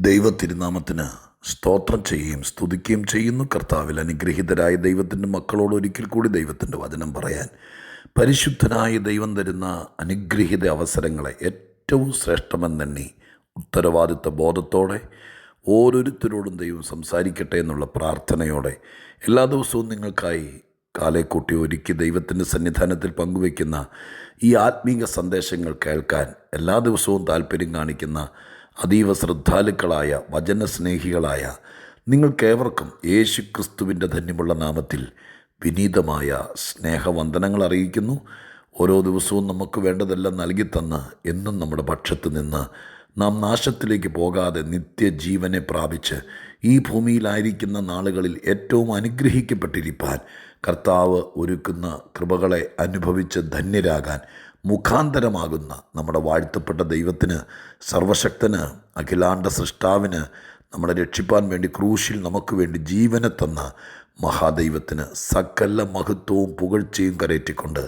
ദൈവത്തിരുനാമത്തിന് സ്തോത്രം ചെയ്യുകയും സ്തുതിക്കുകയും ചെയ്യുന്നു. കർത്താവിൽ അനുഗ്രഹീതരായ ദൈവത്തിൻ്റെ മക്കളോട് ഒരിക്കൽ കൂടി ദൈവത്തിൻ്റെ വചനം പറയാൻ പരിശുദ്ധനായ ദൈവം തരുന്ന അനുഗ്രഹീത അവസരങ്ങളെ ഏറ്റവും ശ്രേഷ്ഠമെന്നെണ്ണി ഉത്തരവാദിത്വ ബോധത്തോടെ ഓരോരുത്തരോടും ദൈവം സംസാരിക്കട്ടെ എന്നുള്ള പ്രാർത്ഥനയോടെ എല്ലാ ദിവസവും നിങ്ങൾക്കായി കാലേക്കൂട്ടി ഒരുക്കി ദൈവത്തിൻ്റെ സന്നിധാനത്തിൽ പങ്കുവയ്ക്കുന്ന ഈ ആത്മീക സന്ദേശങ്ങൾ കേൾക്കാൻ എല്ലാ ദിവസവും താല്പര്യം കാണിക്കുന്ന അതീവ ശ്രദ്ധാലുക്കളായ വചനസ്നേഹികളായ നിങ്ങൾക്കേവർക്കും യേശു ക്രിസ്തുവിൻ്റെ ധന്യമുള്ള നാമത്തിൽ വിനീതമായ സ്നേഹവന്ദനങ്ങൾ അറിയിക്കുന്നു. ഓരോ ദിവസവും നമുക്ക് വേണ്ടതെല്ലാം നൽകിത്തന്ന് എന്നും നമ്മുടെ പക്ഷത്ത് നിന്ന് നാം നാശത്തിലേക്ക് പോകാതെ നിത്യജീവനെ പ്രാപിച്ച് ഈ ഭൂമിയിലായിരിക്കുന്ന നാളുകളിൽ ഏറ്റവും അനുഗ്രഹിക്കപ്പെട്ടിരിപ്പാൻ കർത്താവ് ഒരുക്കുന്ന കൃപകളെ അനുഭവിച്ച് ധന്യരാകാൻ മുഖാന്തരമാകുന്ന നമ്മുടെ വാഴ്ത്തപ്പെട്ട ദൈവത്തിന്, സർവശക്തന്, അഖിലാണ്ട സൃഷ്ടാവിന്, നമ്മളെ രക്ഷിപ്പാൻ വേണ്ടി ക്രൂശിൽ നമുക്ക് വേണ്ടി ജീവനെ തന്ന മഹാദൈവത്തിന് സകല മഹത്വവും പുകഴ്ചയും കരയറ്റിക്കൊണ്ട്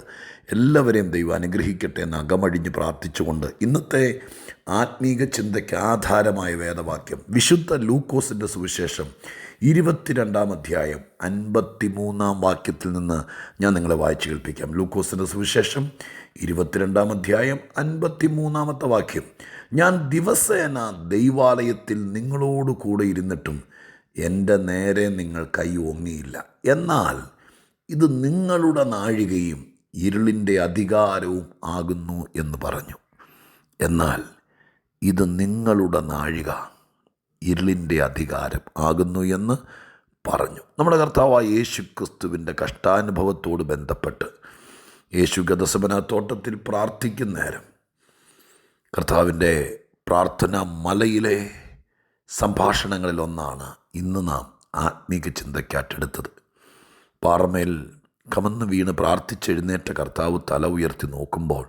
എല്ലാവരെയും ദൈവം അനുഗ്രഹിക്കട്ടെ എന്ന് അകമഴിഞ്ഞ് പ്രാർത്ഥിച്ചുകൊണ്ട് ഇന്നത്തെ ആത്മീക ചിന്തയ്ക്ക് ആധാരമായ വേദവാക്യം വിശുദ്ധ ലൂക്കോസിൻ്റെ സുവിശേഷം 22-ാം അധ്യായം 53-ാം വാക്യത്തിൽ നിന്ന് ഞാൻ നിങ്ങളെ വായിച്ചു കേൾപ്പിക്കാം. ലൂക്കോസിൻ്റെ സുവിശേഷം 22-ാം അധ്യായം 53-ാമത്തെ വാക്യം. ഞാൻ ദിവസേന ദൈവാലയത്തിൽ നിങ്ങളോട് കൂടെ ഇരുന്നിട്ടും എൻ്റെ നേരെ നിങ്ങൾ കൈ ഓങ്ങിയില്ല. എന്നാൽ ഇത് നിങ്ങളുടെ നാഴികയും ഇരുളിൻ്റെ അധികാരവും ആകുന്നു എന്ന് പറഞ്ഞു. എന്നാൽ ഇത് നിങ്ങളുടെ നാഴിക, ഇരുളിൻ്റെ അധികാരം ആകുന്നു എന്ന് പറഞ്ഞു. നമ്മുടെ കർത്താവായ യേശു ക്രിസ്തുവിൻ്റെ കഷ്ടാനുഭവത്തോട് ബന്ധപ്പെട്ട് യേശു ഗെത്സമന തോട്ടത്തിൽ പ്രാർത്ഥിക്കുന്ന നേരം കർത്താവിൻ്റെ പ്രാർത്ഥന മലയിലെ സംഭാഷണങ്ങളിലൊന്നാണ് ഇന്ന് നാം ആത്മീക ചിന്തയ്ക്കാറ്റെടുത്തത്. പാറമേൽ കമന്ന് വീണ് പ്രാർത്ഥിച്ചെഴുന്നേറ്റ കർത്താവ് തല ഉയർത്തി നോക്കുമ്പോൾ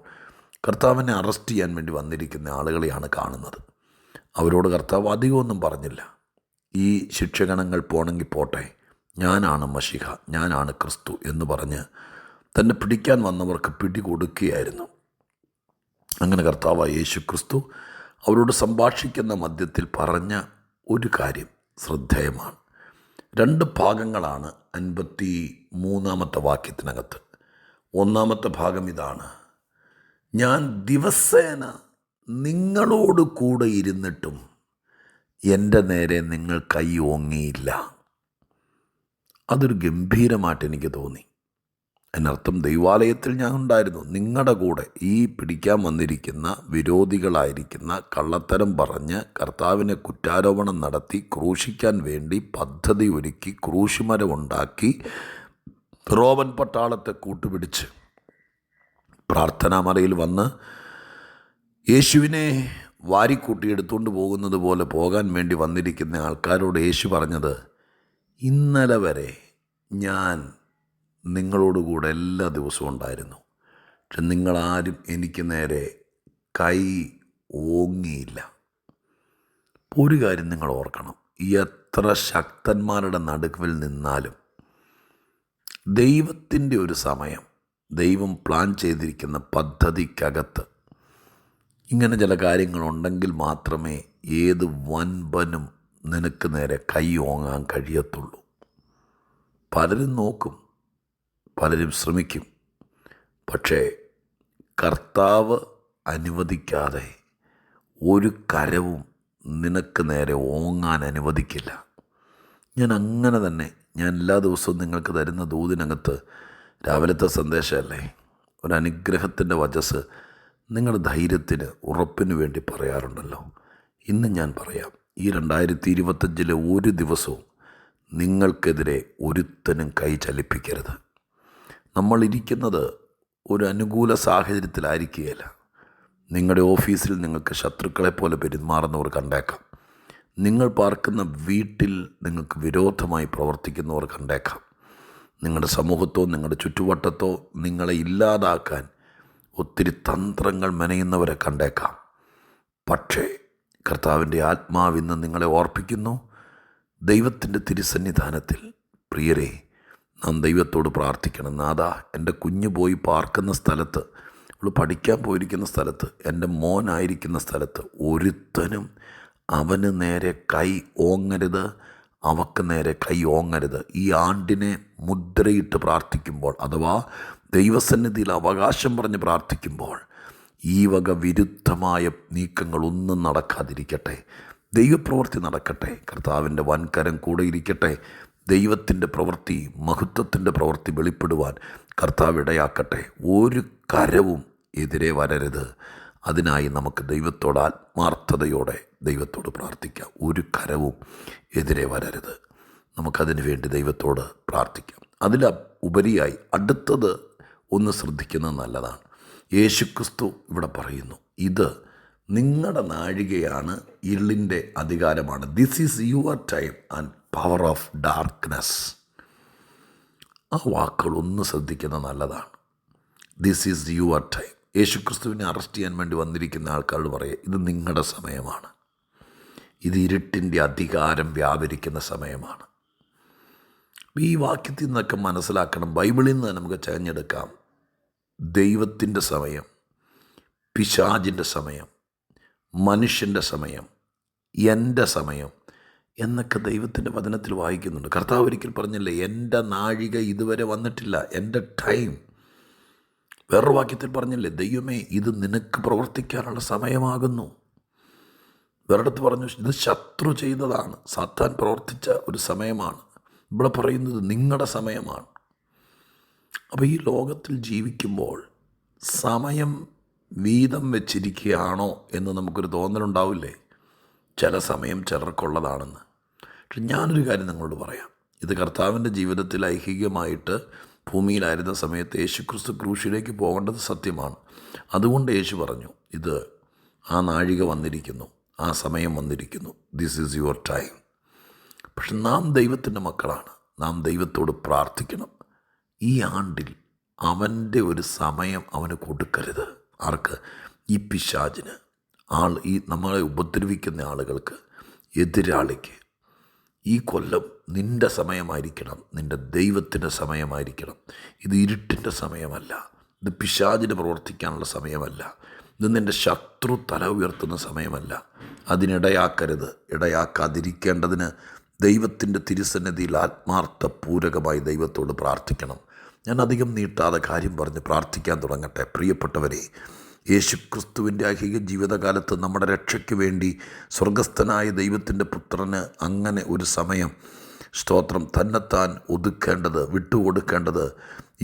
കർത്താവിനെ അറസ്റ്റ് ചെയ്യാൻ വേണ്ടി വന്നിരിക്കുന്ന ആളുകളെയാണ് കാണുന്നത്. അവരോട് കർത്താവ് അധികമൊന്നും പറഞ്ഞില്ല. ഈ ശിക്ഷഗണങ്ങൾ പോണെങ്കിൽ പോട്ടെ, ഞാനാണ് മശിഹ, ഞാനാണ് ക്രിസ്തു എന്ന് പറഞ്ഞ് തന്നെ പിടിക്കാൻ വന്നവർക്ക് പിടികൊടുക്കുകയായിരുന്നു. അങ്ങനെ കർത്താവായ യേശു ക്രിസ്തു അവരോട് സംഭാഷിക്കുന്ന മധ്യത്തിൽ പറഞ്ഞ ഒരു കാര്യം ശ്രദ്ധേയമാണ്. 2 ഭാഗങ്ങളാണ് 53-ാമത്തെ വാക്യത്തിനകത്ത്. 1-ാമത്തെ ഭാഗം ഇതാണ്: ഞാൻ ദിവസേന നിങ്ങളോട് കൂടെ ഇരുന്നിട്ടും എൻ്റെ നേരെ നിങ്ങൾ കൈ ഓങ്ങിയില്ല. അതൊരു ഗംഭീരമായിട്ട് എനിക്ക് തോന്നി. അതിനർത്ഥം ദൈവാലയത്തിൽ ഞാൻ ഉണ്ടായിരുന്നു, നിങ്ങളുടെ കൂടെ ഈ പിടിക്കാൻ വന്നിരിക്കുന്ന വിരോധികളായിരിക്കുന്ന കള്ളത്തരം പറഞ്ഞ് കർത്താവിനെ കുറ്റാരോപണം നടത്തി ക്രൂശിക്കാൻ വേണ്ടി പദ്ധതി ഒരുക്കി ക്രൂശുമരമുണ്ടാക്കി റോമൻ പട്ടാളത്തെ കൂട്ടുപിടിച്ച് പ്രാർത്ഥനാമറയിൽ വന്ന് യേശുവിനെ വാരിക്കൂട്ടി എടുത്തുകൊണ്ട് പോകുന്നത് പോലെ പോകാൻ വേണ്ടി വന്നിരിക്കുന്ന ആൾക്കാരോട് യേശു പറഞ്ഞത്, ഇന്നലെ വരെ ഞാൻ നിങ്ങളോടുകൂടെ എല്ലാ ദിവസവും ഉണ്ടായിരുന്നു, പക്ഷെ നിങ്ങളാരും എനിക്ക് നേരെ കൈ ഓങ്ങിയില്ല. ഒരു കാര്യം നിങ്ങൾ ഓർക്കണം, എത്ര ശക്തന്മാരുടെ നടുവിൽ നിന്നാലും ദൈവത്തിൻ്റെ ഒരു സമയം, ദൈവം പ്ലാൻ ചെയ്തിരിക്കുന്ന പദ്ധതിക്കകത്ത് ഇങ്ങനെ ചില കാര്യങ്ങളുണ്ടെങ്കിൽ മാത്രമേ ഏത് വൻപനും നിനക്ക് നേരെ കൈ ഓങ്ങാൻ കഴിയത്തുള്ളൂ. പലരും നോക്കും, പലരും ശ്രമിക്കും, പക്ഷേ കർത്താവ് അനുവദിക്കാതെ ഒരു കരവും നിനക്ക് നേരെ ഓങ്ങാൻ അനുവദിക്കില്ല. ഞാൻ അങ്ങനെ തന്നെ, ഞാൻ എല്ലാ ദിവസവും നിങ്ങൾക്ക് തരുന്ന ദൂതിനകത്ത് രാവിലത്തെ സന്ദേശമല്ലേ, ഒരു അനുഗ്രഹത്തിൻ്റെ വചസ് നിങ്ങളുടെ ധൈര്യത്തിന് ഉറപ്പിന് വേണ്ടി പറയാറുണ്ടല്ലോ. ഇന്ന് ഞാൻ പറയാം, ഈ 2025 ഒരു ദിവസവും നിങ്ങൾക്കെതിരെ ഒരുത്തനും കൈ ചലിപ്പിക്കരുത്. നമ്മളിരിക്കുന്നത് ഒരു അനുകൂല സാഹചര്യത്തിലായിരിക്കുകയില്ല. നിങ്ങളുടെ ഓഫീസിൽ നിങ്ങൾക്ക് ശത്രുക്കളെ പോലെ പെരുമാറുന്നവർ കണ്ടേക്കാം. നിങ്ങൾ പാർക്കുന്ന വീട്ടിൽ നിങ്ങൾക്ക് വിരോധമായി പ്രവർത്തിക്കുന്നവർ കണ്ടേക്കാം. നിങ്ങളുടെ സമൂഹത്തോ നിങ്ങളുടെ ചുറ്റുവട്ടത്തോ നിങ്ങളെ ഇല്ലാതാക്കാൻ ഒത്തിരി തന്ത്രങ്ങൾ മെനയുന്നവരെ കണ്ടേക്കാം. പക്ഷേ കർത്താവിൻ്റെ ആത്മാവിന്ന് നിങ്ങളെ ഓർപ്പിക്കുന്നു, ദൈവത്തിൻ്റെ തിരുസന്നിധാനത്തിൽ പ്രിയരെ, നാം ദൈവത്തോട് പ്രാർത്ഥിക്കണം. നാഥാ, എൻ്റെ കുഞ്ഞ് പോയി പാർക്കുന്ന സ്ഥലത്ത്, അവൾ പഠിക്കാൻ പോയിരിക്കുന്ന സ്ഥലത്ത്, എൻ്റെ മോനായിരിക്കുന്ന സ്ഥലത്ത് ഒരുത്തനും അവന് നേരെ കൈ ഓങ്ങരുത്, അവക്ക് നേരെ കൈ ഓങ്ങരുത്. ഈ ആണ്ടിനെ മുദ്രയിട്ട് പ്രാർത്ഥിക്കുമ്പോൾ, അഥവാ ദൈവസന്നിധിയിൽ അവകാശം പറഞ്ഞ് പ്രാർത്ഥിക്കുമ്പോൾ, ഈ വക വിരുദ്ധമായ നീക്കങ്ങളൊന്നും നടക്കാതിരിക്കട്ടെ. ദൈവപ്രവൃത്തി നടക്കട്ടെ. കർത്താവിൻ്റെ വൻകരം കൂടെ ഇരിക്കട്ടെ. ദൈവത്തിൻ്റെ പ്രവൃത്തി, മഹത്വത്തിൻ്റെ പ്രവൃത്തി വെളിപ്പെടുവാൻ കർത്താവ് ഇടയാക്കട്ടെ. ഒരു കരവും എതിരെ വരരുത്. അതിനായി നമുക്ക് ദൈവത്തോട് ആത്മാർത്ഥതയോടെ ദൈവത്തോട് പ്രാർത്ഥിക്കാം. ഒരു കരവും എതിരെ വരരുത്. നമുക്കതിന് വേണ്ടി ദൈവത്തോട് പ്രാർത്ഥിക്കാം. അതിൽ ഉപരിയായി അടുത്തത് ഒന്ന് ശ്രദ്ധിക്കുന്നത് നല്ലതാണ്. യേശുക്രിസ്തു ഇവിടെ പറയുന്നു, ഇത് നിങ്ങളുടെ നാഴികയാണ്, ഇരുളിൻ്റെ അധികാരമാണ്. This is your time and power of darkness. ആ വാക്കുകൾ ഒന്ന് ശ്രദ്ധിക്കുന്നത് നല്ലതാണ്. This is your time. യേശുക്രിസ്തുവിനെ അറസ്റ്റ് ചെയ്യാൻ വേണ്ടി വന്നിരിക്കുന്ന ആൾക്കാരോട് പറയുക, ഇത് നിങ്ങളുടെ സമയമാണ്. ഇത് ഇരുട്ടിൻ്റെ അധികാരം വ്യാപരിക്കുന്ന സമയമാണ്. ഈ വാക്യത്തിൽ നിന്നൊക്കെ മനസ്സിലാക്കണം, ബൈബിളിൽ നിന്ന് നമുക്ക് തിരഞ്ഞെടുക്കാം. ദൈവത്തിൻ്റെ സമയം, പിശാചിൻ്റെ സമയം, മനുഷ്യൻ്റെ സമയം, എൻ്റെ സമയം എന്നൊക്കെ ദൈവത്തിൻ്റെ വചനത്തിൽ വായിക്കുന്നുണ്ട്. കർത്താവ് ഒരിക്കൽ പറഞ്ഞില്ലേ, എൻ്റെ നാഴിക ഇതുവരെ വന്നിട്ടില്ല, എൻ്റെ ടൈം. വേറൊരു വാക്യത്തിൽ പറഞ്ഞില്ലേ, ദൈവമേ ഇത് നിനക്ക് പ്രവർത്തിക്കാനുള്ള സമയമാകുന്നു. വേറെടുത്ത് പറഞ്ഞു, ഇത് ശത്രു ചെയ്തതാണ്, സാത്താൻ പ്രവർത്തിച്ച ഒരു സമയമാണ്. ഇവിടെ പറയുന്നത് നിങ്ങളുടെ സമയമാണ്. അപ്പോൾ ഈ ലോകത്തിൽ ജീവിക്കുമ്പോൾ സമയം വീതം വെച്ചിരിക്കുകയാണോ എന്ന് നമുക്കൊരു തോന്നലുണ്ടാവില്ലേ? ചില സമയം ചിലർക്കുള്ളതാണെന്ന്. പക്ഷെ ഞാനൊരു കാര്യം നിങ്ങളോട് പറയാം. ഇത് കർത്താവിൻ്റെ ജീവിതത്തിൽ ഐഹികമായിട്ട് ഭൂമിയിലായിരുന്ന സമയത്ത് യേശുക്രിസ്തു ക്രൂശിലേക്ക് പോകേണ്ടത് സത്യമാണ്. അതുകൊണ്ട് യേശു പറഞ്ഞു, ഇത് ആ നാഴിക വന്നിരിക്കുന്നു, ആ സമയം വന്നിരിക്കുന്നു, ദിസ് ഈസ് യുവർ ടൈം. പക്ഷെ നാം ദൈവത്തിൻ്റെ മക്കളാണ്. നാം ദൈവത്തോട് പ്രാർത്ഥിക്കണം. ഈ ആണ്ടിൽ അവൻ്റെ ഒരു സമയം അവന് കൊടുക്കരുത്. ആർക്ക്? ഈ പിശാചിന്, ഈ നമ്മളെ ഉപദ്രവിക്കുന്ന ആളുകൾക്ക്, എതിരാളിക്ക്. ഈ കൊല്ലം നിൻ്റെ സമയമായിരിക്കണം, നിൻ്റെ ദൈവത്തിൻ്റെ സമയമായിരിക്കണം. ഇത് ഇരുട്ടിൻ്റെ സമയമല്ല, ഇത് പിശാചിന് പ്രവർത്തിക്കാനുള്ള സമയമല്ല, ഇത് നിൻ്റെ ശത്രു തല ഉയർത്തുന്ന സമയമല്ല. അതിനിടയാക്കരുത്. ഇടയാക്കാതിരിക്കേണ്ടതിന് ദൈവത്തിൻ്റെ തിരുസന്നിധിയിൽ ആത്മാർത്ഥപൂർവകമായി ദൈവത്തോട് പ്രാർത്ഥിക്കണം. ഞാൻ അധികം നീട്ടാതെ കാര്യം പറഞ്ഞ് പ്രാർത്ഥിക്കാൻ തുടങ്ങട്ടെ. പ്രിയപ്പെട്ടവരെ, യേശുക്രിസ്തുവിൻ്റെ ഐഹിക ജീവിതകാലത്ത് നമ്മുടെ രക്ഷയ്ക്ക് വേണ്ടി സ്വർഗസ്ഥനായ ദൈവത്തിൻ്റെ പുത്രന് അങ്ങനെ ഒരു സമയം, സ്തോത്രം, തന്നെത്താൻ ഒതുക്കേണ്ടത്, വിട്ടുകൊടുക്കേണ്ടത്,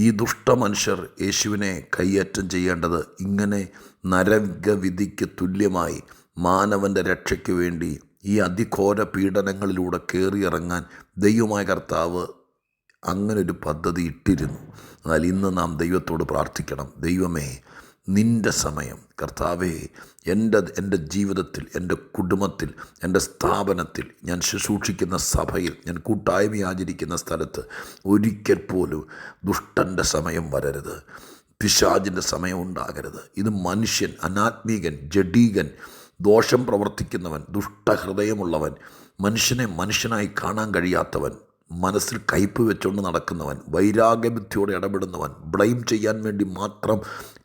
ഈ ദുഷ്ടമനുഷ്യർ യേശുവിനെ കയ്യേറ്റം ചെയ്യേണ്ടത്, ഇങ്ങനെ നരകവിധിക്ക് തുല്യമായി മാനവൻ്റെ രക്ഷയ്ക്ക് വേണ്ടി ഈ അതിഘോര പീഡനങ്ങളിലൂടെ കയറിയിറങ്ങാൻ ദൈവമായ കർത്താവ് അങ്ങനൊരു പദ്ധതി ഇട്ടിരുന്നു. എന്നാൽ ഇന്ന് നാം ദൈവത്തോട് പ്രാർത്ഥിക്കണം, ദൈവമേ നിൻ്റെ സമയം, കർത്താവേ എൻ്റെ ജീവിതത്തിൽ, എൻ്റെ കുടുംബത്തിൽ, എൻ്റെ സ്ഥാപനത്തിൽ, ഞാൻ ശുശ്രൂഷിക്കുന്ന സഭയിൽ, ഞാൻ കൂട്ടായ്മ ആചരിക്കുന്ന സ്ഥലത്ത് ഒരിക്കൽ പോലും ദുഷ്ടൻ്റെ സമയം വരരുത്, പിശാചിൻ്റെ സമയം ഉണ്ടാകരുത്. ഇത് മനുഷ്യൻ, അനാത്മീകൻ, ജഡീകൻ, ദോഷം പ്രവർത്തിക്കുന്നവൻ, ദുഷ്ടഹൃദയമുള്ളവൻ, മനുഷ്യനെ മനുഷ്യനായി കാണാൻ കഴിയാത്തവൻ, മനസ്സിൽ കയ്പ് വെച്ചുകൊണ്ട് നടക്കുന്നവൻ, വൈരാഗ്യബുദ്ധിയോടെ ഇടപെടുന്നവൻ, ബ്ലെയിം ചെയ്യാൻ വേണ്ടി മാത്രം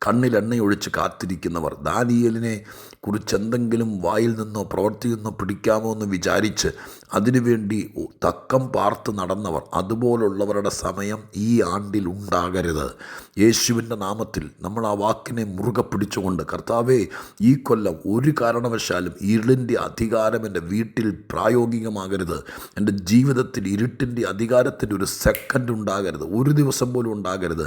കണ്ണിലെണ്ണയൊഴിച്ച് കാത്തിരിക്കുന്നവർ, ദാനിയേലിനെ കുറിച്ച് എന്തെങ്കിലും വായിൽ നിന്നോ പ്രവർത്തിയിൽ നിന്നോ പിടിക്കാമോ എന്ന് വിചാരിച്ച് അതിനുവേണ്ടി തക്കം പാർത്ത് നടന്നവർ, അതുപോലുള്ളവരുടെ സമയം ഈ ആണ്ടിൽ ഉണ്ടാകരുത്. യേശുവിൻ്റെ നാമത്തിൽ നമ്മൾ ആ വാക്കിനെ മുറുകെ പിടിച്ചുകൊണ്ട്, കർത്താവേ ഈ കൊല്ലം ഒരു കാരണവശാലും ഇരുളിൻ്റെ അധികാരം എൻ്റെ വീട്ടിൽ പ്രായോഗികമാകരുത്, എൻ്റെ ജീവിതത്തിൽ ഇരുട്ടിൻ്റെ അധികാരത്തിൻ്റെ ഒരു സെക്കൻഡ് ഉണ്ടാകരുത്, ഒരു ദിവസം പോലും ഉണ്ടാകരുത്.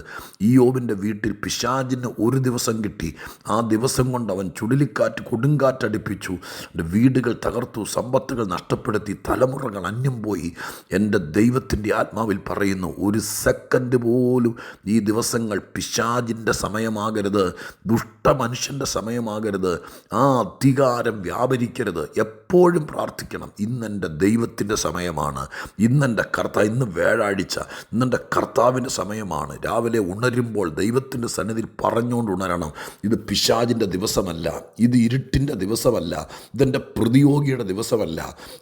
ഈ യോബിൻ്റെ വീട്ടിൽ പിശാചിന് ഒരു ദിവസം കിട്ടി. ആ ദിവസം കൊണ്ട് അവൻ ചുഴലിക്കാറ്റ്, കൊടുങ്കാറ്റടിപ്പിച്ചു, എൻ്റെ വീടുകൾ തകർത്തു, സമ്പത്തുകൾ നഷ്ടപ്പെടുത്തി, തലമുറകൾ അന്യം പോയി. എൻ്റെ ദൈവത്തിൻ്റെ ആത്മാവിൽ പറയുന്നു, ഒരു സെക്കൻഡ് പോലും ഈ ദിവസങ്ങൾ പിശാചിൻ്റെ സമയമാകരുത്, ദുഷ്ടമനുഷ്യൻ്റെ സമയമാകരുത്, ആ അധികാരം വ്യാപരിക്കരുത്. എപ്പോഴും പ്രാർത്ഥിക്കണം, ഇന്നെൻ്റെ ദൈവത്തിൻ്റെ സമയമാണ്, ഇന്ന് വ്യാഴാഴ്ച, ഇന്നെൻ്റെ കർത്താവിൻ്റെ സമയമാണ്. രാവിലെ ഉണരുമ്പോൾ ദൈവത്തിൻ്റെ സന്നിധിയിൽ പറഞ്ഞുകൊണ്ട് ഉണരണം, ഇത് പിശാചിൻ്റെ ദിവസമല്ല, ഇത് ഇരുട്ടിൻ്റെ ദിവസമല്ല, ഇതെൻ്റെ പ്രതിയോഗിയുടെ ദിവസമല്ല,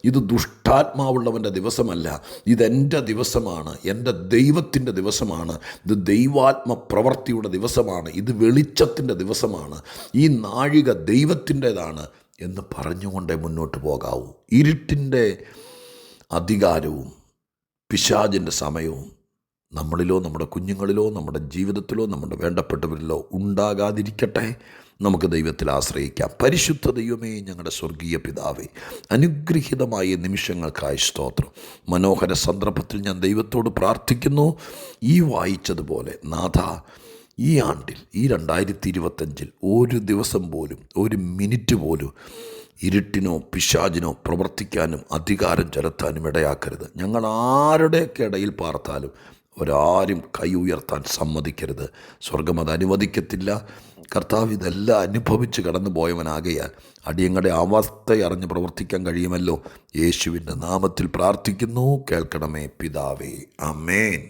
ഇത് ദുഷ്ടാത്മാവുള്ളവൻ്റെ ദിവസമല്ല, ഇതെൻ്റെ ദിവസമാണ്, എൻ്റെ ദൈവത്തിൻ്റെ ദിവസമാണ്, ഇത് ദൈവാത്മ പ്രവൃത്തിയുടെ ദിവസമാണ്, ഇത് വെളിച്ചത്തിൻ്റെ ദിവസമാണ്. ഈ നാഴിക ദൈവത്തിൻ്റെതാണ്, എന്ന് പറഞ്ഞുകൊണ്ടേ മുന്നോട്ട് പോകാവൂ. ഇരുട്ടിൻ്റെ അധികാരവും പിശാചിൻ്റെ സമയവും നമ്മളിലോ നമ്മുടെ കുഞ്ഞുങ്ങളിലോ നമ്മുടെ ജീവിതത്തിലോ നമ്മുടെ വേണ്ടപ്പെട്ടവരിലോ ഉണ്ടാകാതിരിക്കട്ടെ. നമുക്ക് ദൈവത്തിൽ ആശ്രയിക്കാം. പരിശുദ്ധ ദൈവമേ, ഞങ്ങളുടെ സ്വർഗീയ പിതാവേ, അനുഗ്രഹീതമായ നിമിഷങ്ങൾക്കായി സ്തോത്രം. മനോഹര സന്ദർഭത്തിൽ ഞാൻ ദൈവത്തോട് പ്രാർത്ഥിക്കുന്നു. ഈ വായിച്ചതുപോലെ നാഥ, ഈ ആണ്ടിൽ, ഈ 2025 ഒരു ദിവസം പോലും, ഒരു മിനിറ്റ് പോലും ഇരുട്ടിനോ പിശാചിനോ പ്രവർത്തിക്കാനും അധികാരം ചെലുത്താനും ഇടയാക്കരുത്. ഞങ്ങൾ ആരുടെയൊക്കെ ഇടയിൽ പാർത്താലും ഒരാരും കൈ ഉയർത്താൻ സമ്മതിക്കരുത്. സ്വർഗം അത് അനുവദിക്കത്തില്ല. കർത്താവ് ഇതെല്ലാം അനുഭവിച്ച് കടന്നു പോയവനാകയാൽ അടിയങ്ങളുടെ അവസ്ഥ അറിഞ്ഞ് പ്രവർത്തിക്കാൻ കഴിയുമല്ലോ. യേശുവിൻ്റെ നാമത്തിൽ പ്രാർത്ഥിക്കുന്നു, കേൾക്കണമേ പിതാവേ. ആമേൻ.